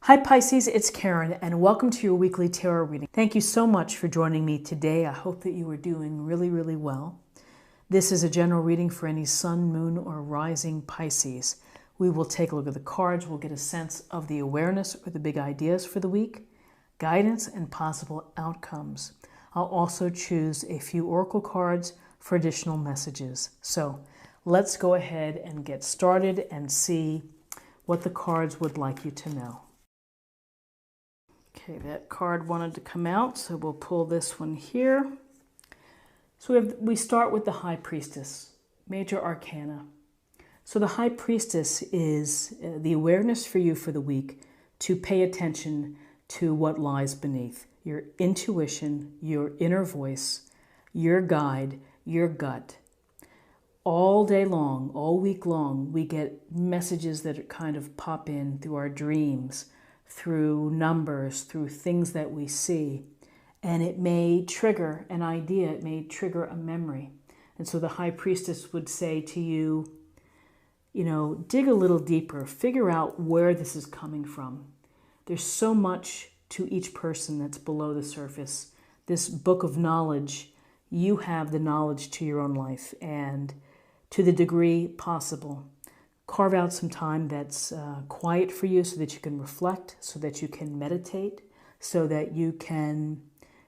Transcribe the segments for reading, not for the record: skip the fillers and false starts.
Hi Pisces, it's Karen and welcome to your weekly tarot reading. Thank you so much for joining me today. I hope that you are doing really well. This is a general reading for any sun, moon, or rising Pisces. We will take a look at the cards. We'll get a sense of the awareness or the big ideas for the week, guidance, and possible outcomes. I'll also choose a few oracle cards for additional messages. So let's go ahead and get started and see what the cards would like you to know. Okay, that card wanted to come out, so we'll pull this one here. So we start with the High Priestess, Major Arcana. So the High Priestess is the awareness for you for the week to pay attention to what lies beneath. Your intuition, your inner voice, your guide, your gut. All day long, all week long, we get messages that kind of pop in through our dreams, through numbers, through things that we see. And it may trigger an idea, it may trigger a memory. And so the High Priestess would say to you, dig a little deeper, figure out where this is coming from. There's so much to each person that's below the surface. This book of knowledge, you have the knowledge to your own life, and to the degree possible, carve out some time that's quiet for you so that you can reflect, so that you can meditate, so that you can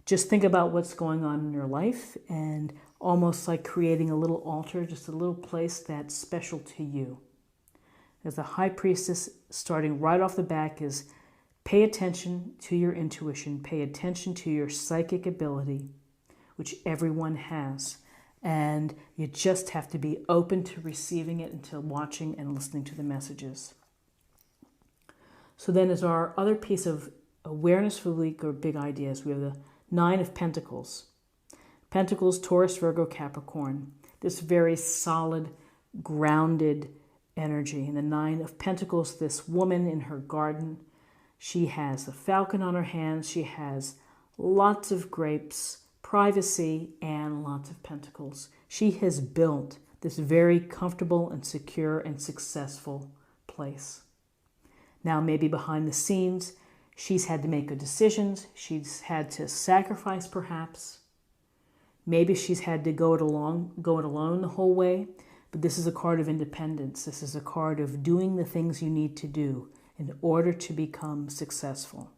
just think about what's going on in your life, and almost like creating a little altar, just a little place that's special to you. As the High Priestess, starting right off the back, is pay attention to your intuition, pay attention to your psychic ability, which everyone has. And you just have to be open to receiving it and to watching and listening to the messages. So then as our other piece of awareness for the week or big ideas, we have the Nine of Pentacles. Pentacles, Taurus, Virgo, Capricorn. This very solid, grounded energy. And the Nine of Pentacles, this woman in her garden, she has the falcon on her hands. She has lots of grapes, privacy, and lots of pentacles. She has built this very comfortable and secure and successful place. Now, maybe behind the scenes, she's had to make good decisions. She's had to sacrifice, perhaps. Maybe she's had to go it alone the whole way. But this is a card of independence. This is a card of doing the things you need to do in order to become successful.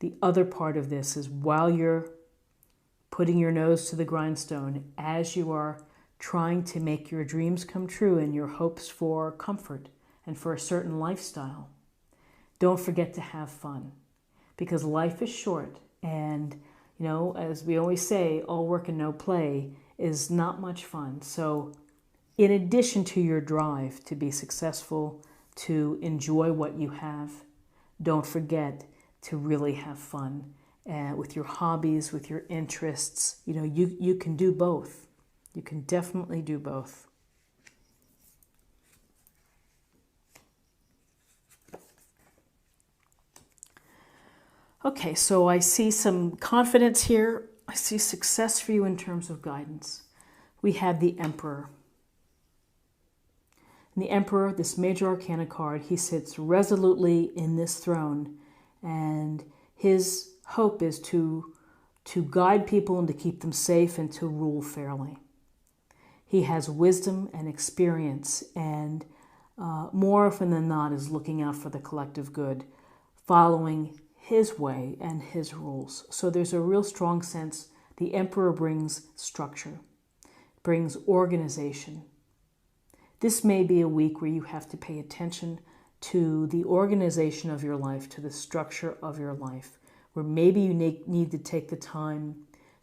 The other part of this is while you're putting your nose to the grindstone, as you are trying to make your dreams come true and your hopes for comfort and for a certain lifestyle, don't forget to have fun, because life is short. And, as we always say, all work and no play is not much fun. So in addition to your drive to be successful, to enjoy what you have, don't forget to really have fun. With your hobbies, with your interests. You can do both. You can definitely do both. Okay, so I see some confidence here. I see success for you in terms of guidance. We have the Emperor. And the Emperor, this Major Arcana card, he sits resolutely in this throne, and his hope is to guide people and to keep them safe and to rule fairly. He has wisdom and experience, and more often than not is looking out for the collective good, following his way and his rules. So there's a real strong sense the Emperor brings structure, brings organization. This may be a week where you have to pay attention to the organization of your life, to the structure of your life, where maybe you need to take the time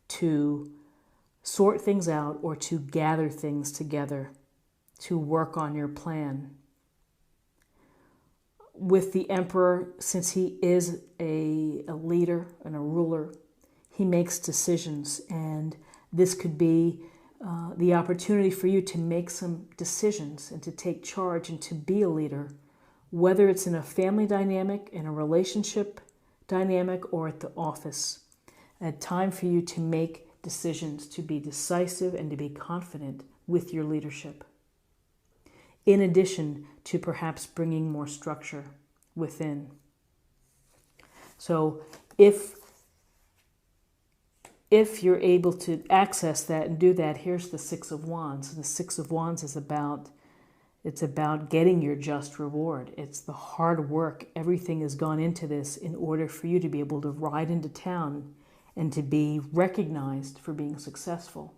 to sort things out or to gather things together, to work on your plan. With the Emperor, since he is a leader and a ruler, he makes decisions, and this could be the opportunity for you to make some decisions and to take charge and to be a leader, whether it's in a family dynamic, in a relationship dynamic, or at the office. A time for you to make decisions, to be decisive and to be confident with your leadership. In addition to perhaps bringing more structure within. So if you're able to access that and do that, here's the Six of Wands. And the Six of Wands is about getting your just reward. It's the hard work. Everything has gone into this in order for you to be able to ride into town and to be recognized for being successful.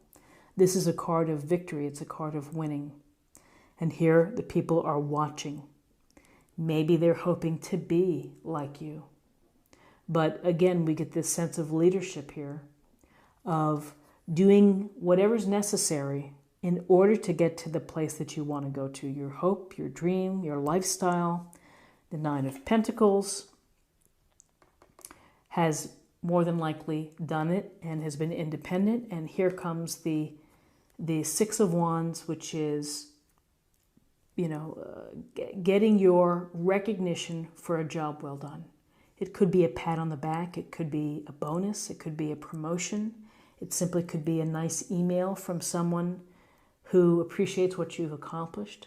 This is a card of victory. It's a card of winning. And here the people are watching. Maybe they're hoping to be like you. But again, we get this sense of leadership here, of doing whatever's necessary in order to get to the place that you want to go to, your hope, your dream, your lifestyle. The Nine of Pentacles has more than likely done it and has been independent. And here comes the Six of Wands, which is, getting your recognition for a job well done. It could be a pat on the back. It could be a bonus. It could be a promotion. It simply could be a nice email from someone who appreciates what you've accomplished.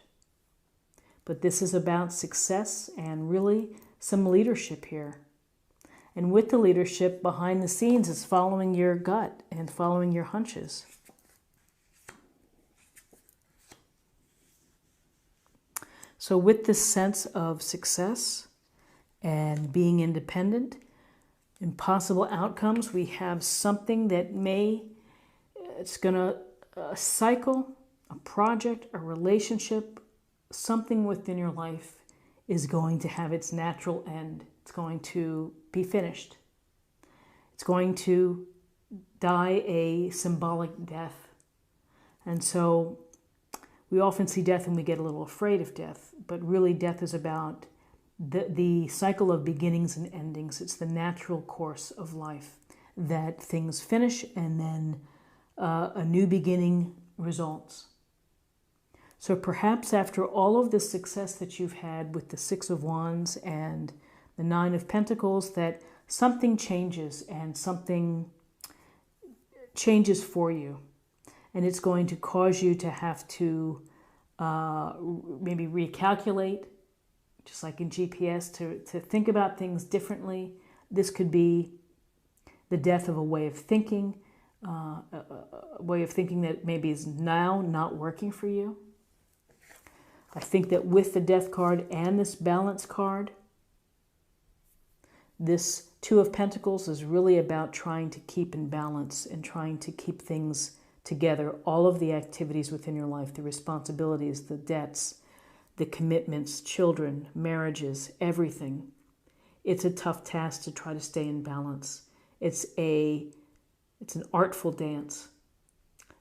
But this is about success and really some leadership here. And with the leadership behind the scenes is following your gut and following your hunches. So with this sense of success and being independent, impossible outcomes, we have something that it's going to, a cycle, a project, a relationship, something within your life is going to have its natural end. It's going to be finished. It's going to die a symbolic death. And so we often see death and we get a little afraid of death, but really death is about the cycle of beginnings and endings. It's the natural course of life, that things finish and then a new beginning results. So perhaps after all of the success that you've had with the Six of Wands and the Nine of Pentacles, that something changes and something changes for you. And it's going to cause you to have to maybe recalculate, just like in GPS, to think about things differently. This could be the death of a way of thinking, a way of thinking that maybe is now not working for you. I think that with the Death card and this Balance card, this Two of Pentacles is really about trying to keep in balance and trying to keep things together, all of the activities within your life, the responsibilities, the debts, the commitments, children, marriages, everything. It's a tough task to try to stay in balance. It's an artful dance.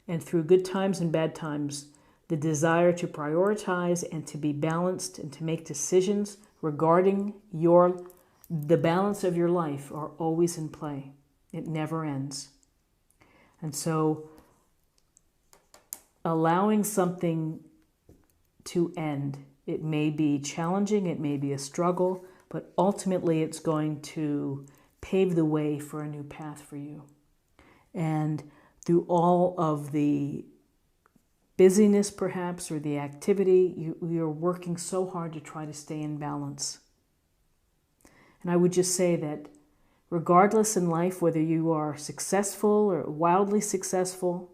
And through good times and bad times, the desire to prioritize and to be balanced and to make decisions regarding the balance of your life are always in play. It never ends. And so allowing something to end, it may be challenging, it may be a struggle, but ultimately it's going to pave the way for a new path for you. And through all of the busyness perhaps, or the activity, you're working so hard to try to stay in balance. And I would just say that regardless in life, whether you are successful or wildly successful,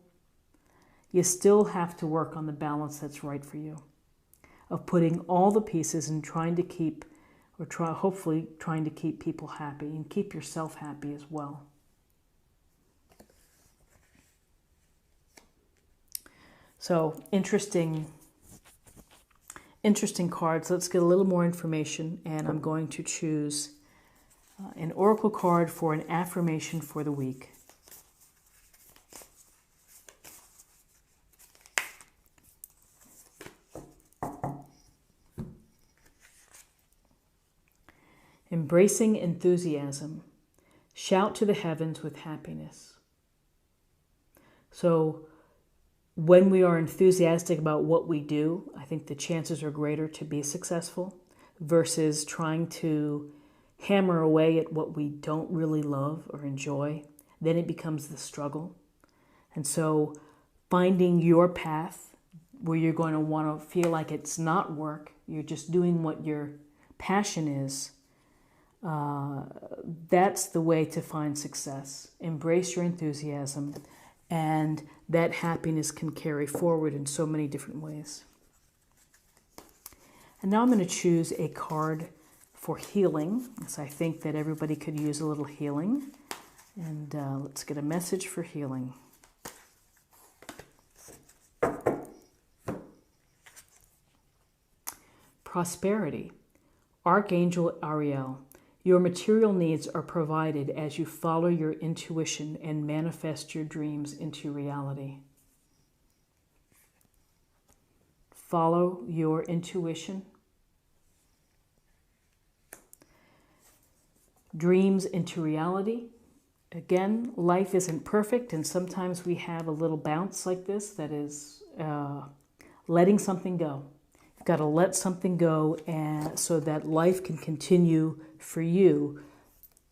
you still have to work on the balance that's right for you, of putting all the pieces and trying to keep, hopefully trying to keep people happy and keep yourself happy as well. So interesting cards. Let's get a little more information, and I'm going to choose an oracle card for an affirmation for the week. Embracing enthusiasm. Shout to the heavens with happiness. So when we are enthusiastic about what we do, I think the chances are greater to be successful versus trying to hammer away at what we don't really love or enjoy. Then it becomes the struggle. And so finding your path where you're going to want to feel like it's not work, you're just doing what your passion is, That's the way to find success. Embrace your enthusiasm, and that happiness can carry forward in so many different ways. And now I'm going to choose a card for healing, because I think that everybody could use a little healing. And let's get a message for healing. Prosperity. Archangel Ariel. Your material needs are provided as you follow your intuition and manifest your dreams into reality. Follow your intuition. Dreams into reality. Again, life isn't perfect, and sometimes we have a little bounce like this that is letting something go. You've got to let something go so that life can continue for you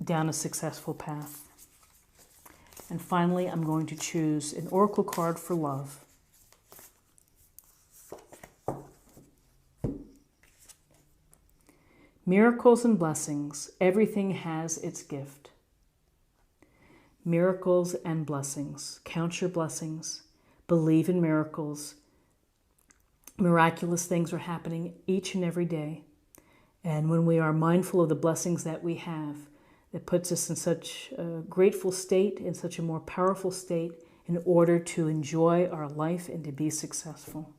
down a successful path. And finally, I'm going to choose an oracle card for love. Miracles and blessings. Everything has its gift. Miracles and blessings. Count your blessings. Believe in miracles. Miraculous things are happening each and every day. And when we are mindful of the blessings that we have, it puts us in such a grateful state, in such a more powerful state, in order to enjoy our life and to be successful.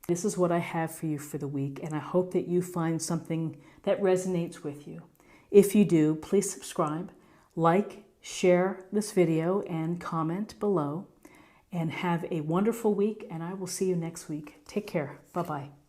This is what I have for you for the week, and I hope that you find something that resonates with you. If you do, please subscribe, like, share this video, and comment below. And have a wonderful week, and I will see you next week. Take care. Bye-bye.